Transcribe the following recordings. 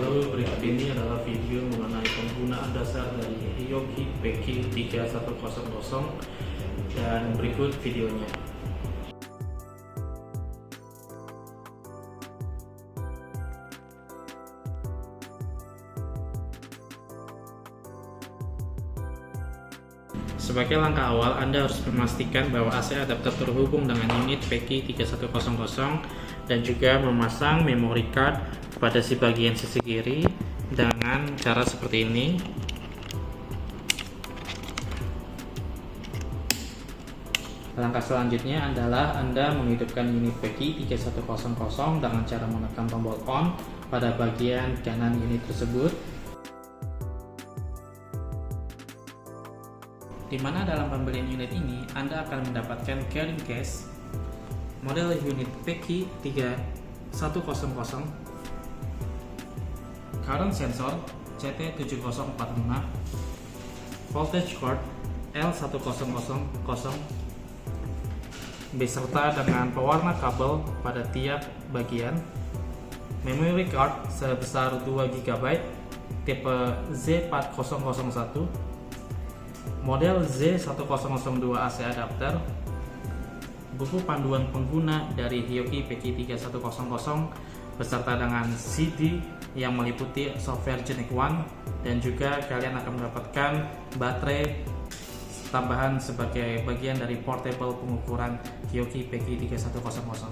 Halo, berikut ini adalah video mengenai penggunaan dasar dari Hioki PK3100 dan berikut videonya. Sebagai langkah awal, Anda harus memastikan bahwa AC adapter terhubung dengan unit PK3100 dan juga memasang memory card pada bagian sisi kiri dengan cara seperti ini. Langkah selanjutnya adalah Anda menghidupkan unit PK3100 dengan cara menekan tombol on pada bagian kanan unit tersebut, di mana dalam pembelian unit ini Anda akan mendapatkan carrying case model unit PK3100, current sensor CT7045, voltage cord L1000 beserta dengan pewarna kabel pada tiap bagian, memory card sebesar 2 GB tipe Z4001, model Z1002 AC adapter, buku panduan pengguna dari Hioki PK3100 beserta dengan CD yang meliputi software Genek One, dan juga kalian akan mendapatkan baterai tambahan sebagai bagian dari portable pengukuran Hioki PK3100.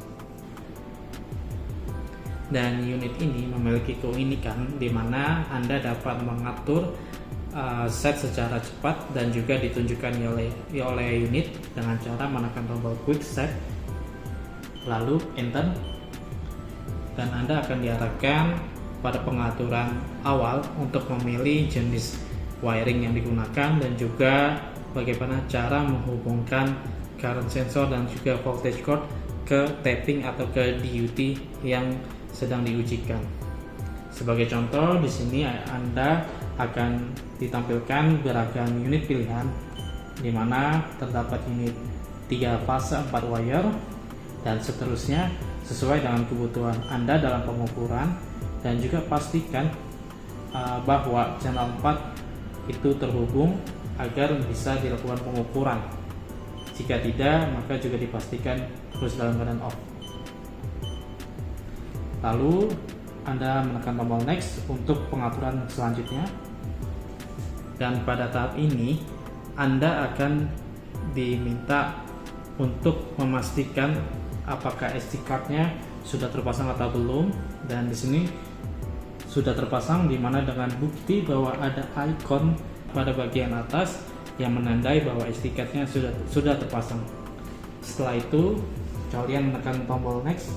Dan unit ini memiliki keunikan di mana Anda dapat mengatur set secara cepat dan juga ditunjukkan oleh unit dengan cara menekan tombol quick set lalu enter, dan Anda akan diarahkan pada pengaturan awal untuk memilih jenis wiring yang digunakan dan juga bagaimana cara menghubungkan current sensor dan juga voltage cord ke tapping atau ke DUT yang sedang diujikan. Sebagai contoh, di sini Anda akan ditampilkan beragam unit pilihan, di mana terdapat unit 3 fase 4 wire dan seterusnya sesuai dengan kebutuhan Anda dalam pengukuran, dan juga pastikan bahwa channel 4 itu terhubung agar bisa dilakukan pengukuran. Jika tidak, maka juga dipastikan harus dalam keadaan off. Lalu Anda menekan tombol next untuk pengaturan selanjutnya, dan pada tahap ini Anda akan diminta untuk memastikan apakah SD card-nya sudah terpasang atau belum, dan di sini sudah terpasang, dimana dengan bukti bahwa ada icon pada bagian atas yang menandai bahwa SD card-nya sudah terpasang. Setelah itu kalian menekan tombol next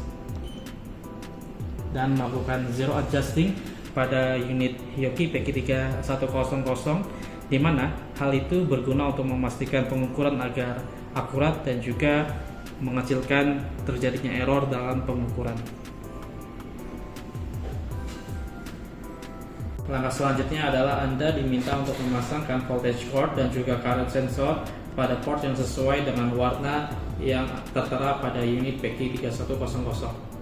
dan melakukan zero adjusting pada unit Hioki PK3100, di mana hal itu berguna untuk memastikan pengukuran agar akurat dan juga mengecilkan terjadinya error dalam pengukuran. Langkah selanjutnya adalah Anda diminta untuk memasangkan voltage cord dan juga current sensor pada port yang sesuai dengan warna yang tertera pada unit PK3100.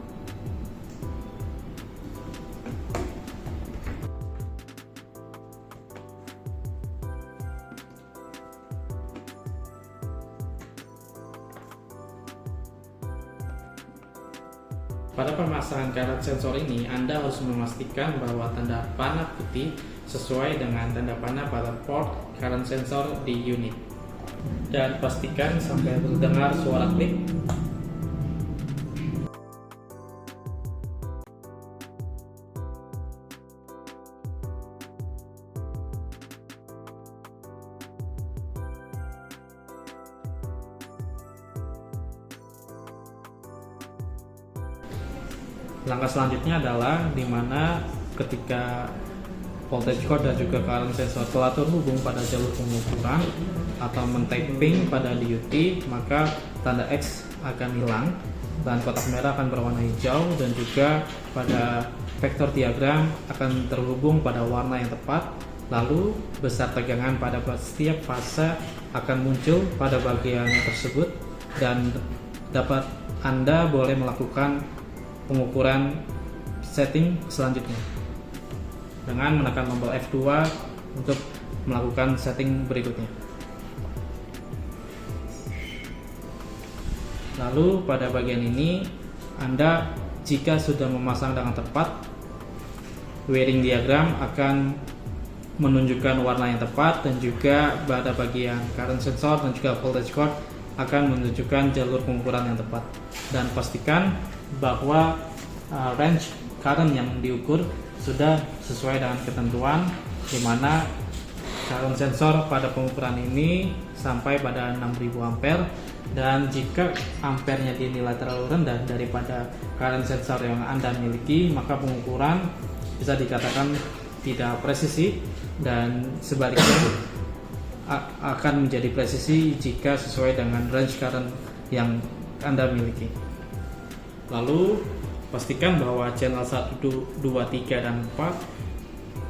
Pada pemasangan current sensor ini, Anda harus memastikan bahwa tanda panah putih sesuai dengan tanda panah pada port current sensor di unit, dan pastikan sampai terdengar suara klik. Langkah selanjutnya adalah dimana ketika voltage cord dan juga current sensor telah terhubung pada jalur pengukuran atau men-tapping pada DUT, maka tanda X akan hilang dan kotak merah akan berwarna hijau, dan juga pada vektor diagram akan terhubung pada warna yang tepat. Lalu besar tegangan pada setiap fase akan muncul pada bagian tersebut, dan dapat Anda boleh melakukan pengukuran setting selanjutnya. dengan menekan tombol F2 untuk melakukan setting berikutnya. Lalu pada bagian ini Anda jika sudah memasang dengan tepat, wiring diagram akan menunjukkan warna yang tepat, dan juga pada bagian current sensor dan juga voltage cord akan menunjukkan jalur pengukuran yang tepat. Dan pastikan bahwa range current yang diukur sudah sesuai dengan ketentuan, di mana current sensor pada pengukuran ini sampai pada 6000 ampere, dan jika ampernya dinilai terlalu rendah daripada current sensor yang Anda miliki, maka pengukuran bisa dikatakan tidak presisi, dan sebaliknya akan menjadi presisi jika sesuai dengan range current yang Anda miliki. Lalu pastikan bahwa channel 1, 2, 3, dan 4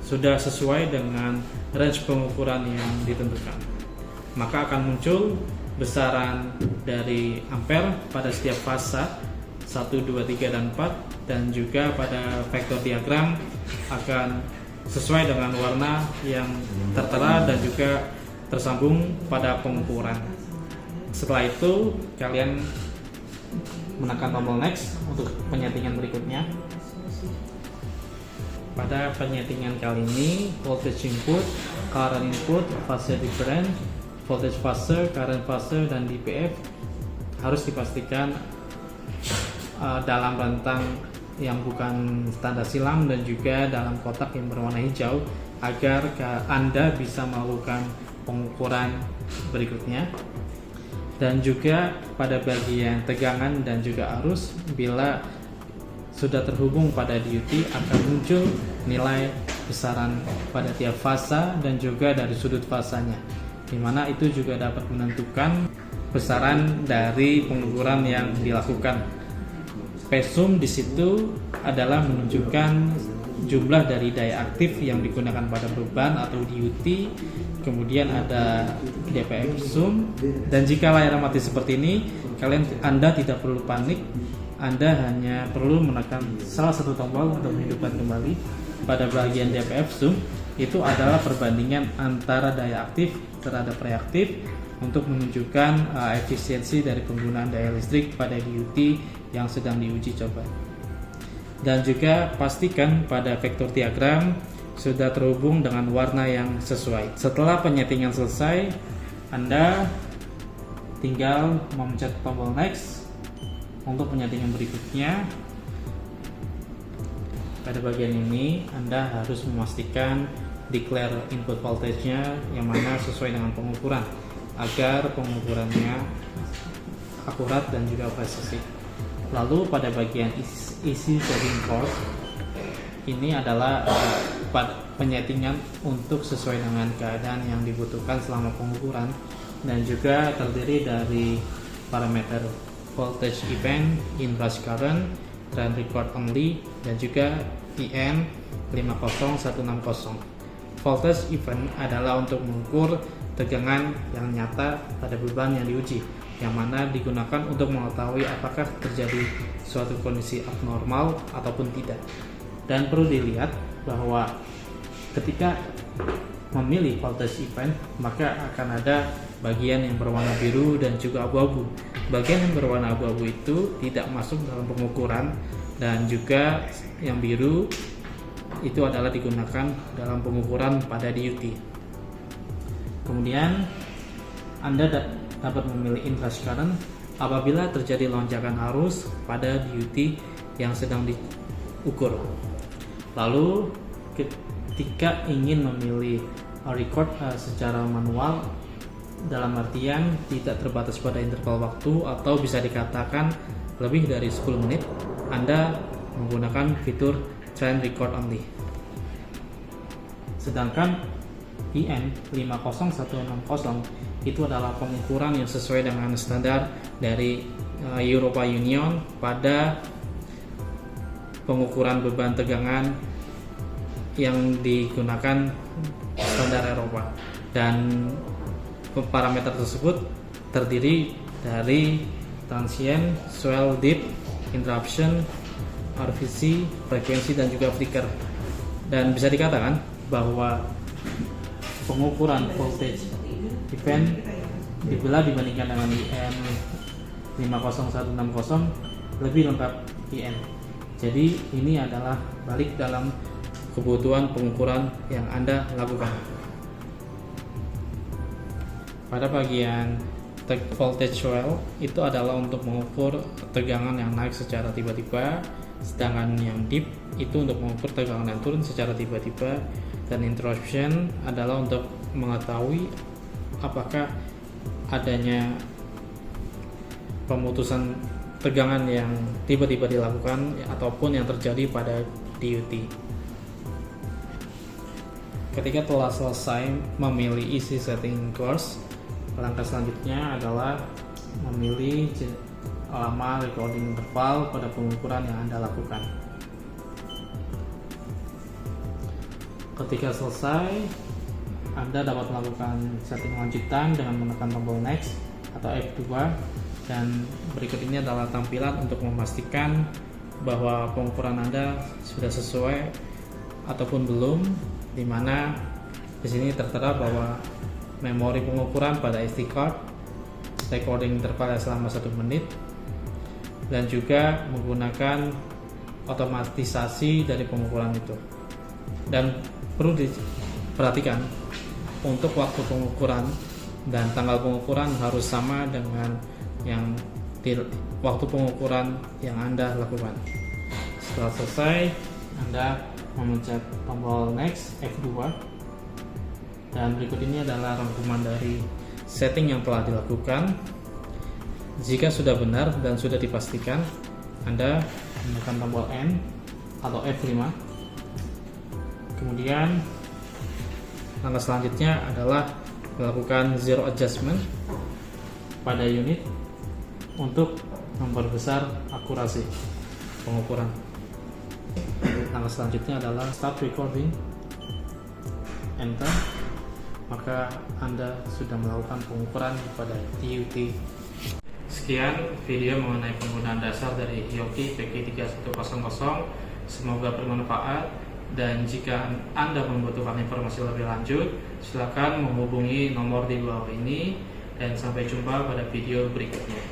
sudah sesuai dengan range pengukuran yang ditentukan. Maka akan muncul besaran dari ampere pada setiap fasa 1, 2, 3, dan 4, dan juga pada vektor diagram akan sesuai dengan warna yang tertera dan juga tersambung pada pengukuran. Setelah itu kalian menekan tombol next untuk penyetingan berikutnya. Pada penyetingan kali ini, voltage input, current input, fase difference, voltage fase, current fase, dan DPF harus dipastikan dalam rentang yang bukan standar silang dan juga dalam kotak yang berwarna hijau, agar Anda bisa melakukan pengukuran berikutnya. Dan juga pada bagian tegangan dan juga arus, bila sudah terhubung pada DUT akan muncul nilai besaran pada tiap fasa dan juga dari sudut fasanya, dimana itu juga dapat menentukan besaran dari pengukuran yang dilakukan. PSUM di situ adalah menunjukkan jumlah dari daya aktif yang digunakan pada beban atau DUT, kemudian ada DPF sum, dan jika layar mati seperti ini, Anda tidak perlu panik. Anda hanya perlu menekan salah satu tombol untuk menghidupkan kembali. Pada bagian DPF sum itu adalah perbandingan antara daya aktif terhadap reaktif untuk menunjukkan efisiensi dari penggunaan daya listrik pada DUT yang sedang diuji coba. Dan juga pastikan pada vektor diagram sudah terhubung dengan warna yang sesuai. Setelah penyetingan selesai, Anda tinggal memencet tombol next untuk penyetingan berikutnya. Pada bagian ini Anda harus memastikan declare input voltage-nya yang mana sesuai dengan pengukuran, agar pengukurannya akurat dan juga presisi. Lalu pada bagian isi setting port, ini adalah penyetingan untuk sesuai dengan keadaan yang dibutuhkan selama pengukuran, dan juga terdiri dari parameter voltage event, inrush current, trend record only, dan juga IN 50160. Voltage event adalah untuk mengukur tegangan yang nyata pada beban yang diuji, yang mana digunakan untuk mengetahui apakah terjadi suatu kondisi abnormal ataupun tidak. Dan perlu dilihat bahwa ketika memilih voltage event, maka akan ada bagian yang berwarna biru dan juga abu-abu. Bagian yang berwarna abu-abu itu tidak masuk dalam pengukuran, dan juga yang biru itu adalah digunakan dalam pengukuran pada DUT. Kemudian Anda dapat memilih inrush current apabila terjadi lonjakan arus pada DUT yang sedang diukur. Lalu ketika ingin memilih record secara manual, dalam artian tidak terbatas pada interval waktu atau bisa dikatakan lebih dari 10 menit, Anda menggunakan fitur trend record only. Sedangkan IN 50160 itu adalah pengukuran yang sesuai dengan standar dari Europa Union pada pengukuran beban tegangan yang digunakan standar Eropa, dan parameter tersebut terdiri dari transient, swell, dip, interruption, RVC, frekuensi, dan juga flicker. Dan bisa dikatakan bahwa pengukuran voltage event bila dibandingkan dengan IN 50160 lebih lengkap IN. Jadi ini adalah balik dalam kebutuhan pengukuran yang Anda lakukan. Pada bagian voltage coil itu adalah untuk mengukur tegangan yang naik secara tiba-tiba, sedangkan yang deep itu untuk mengukur tegangan yang turun secara tiba-tiba, dan interruption adalah untuk mengetahui apakah adanya pemutusan tegangan yang tiba-tiba dilakukan ataupun yang terjadi pada DUT. Ketika telah selesai memilih isi setting course, langkah selanjutnya adalah memilih lama recording interval pada pengukuran yang Anda lakukan. Ketika selesai, Anda dapat melakukan setting lanjutan dengan menekan tombol next atau F2, dan berikut ini adalah tampilan untuk memastikan bahwa pengukuran Anda sudah sesuai ataupun belum, di mana di sini tertera bahwa memori pengukuran pada SD card recording interval selama 1 menit, dan juga menggunakan otomatisasi dari pengukuran itu. Dan perlu diperhatikan untuk waktu pengukuran dan tanggal pengukuran harus sama dengan yang waktu pengukuran yang Anda lakukan. Setelah selesai, Anda memencet tombol next F2, dan berikut ini adalah rangkuman dari setting yang telah dilakukan. Jika sudah benar dan sudah dipastikan, Anda menekan tombol N atau F5. Kemudian langkah selanjutnya adalah melakukan zero adjustment pada unit untuk memperbesar akurasi pengukuran. Langkah selanjutnya adalah start recording, enter, maka Anda sudah melakukan pengukuran pada DUT. Sekian video mengenai penggunaan dasar dari Hioki VK3100. Semoga bermanfaat, dan jika Anda membutuhkan informasi lebih lanjut, silakan menghubungi nomor di bawah ini, dan sampai jumpa pada video berikutnya.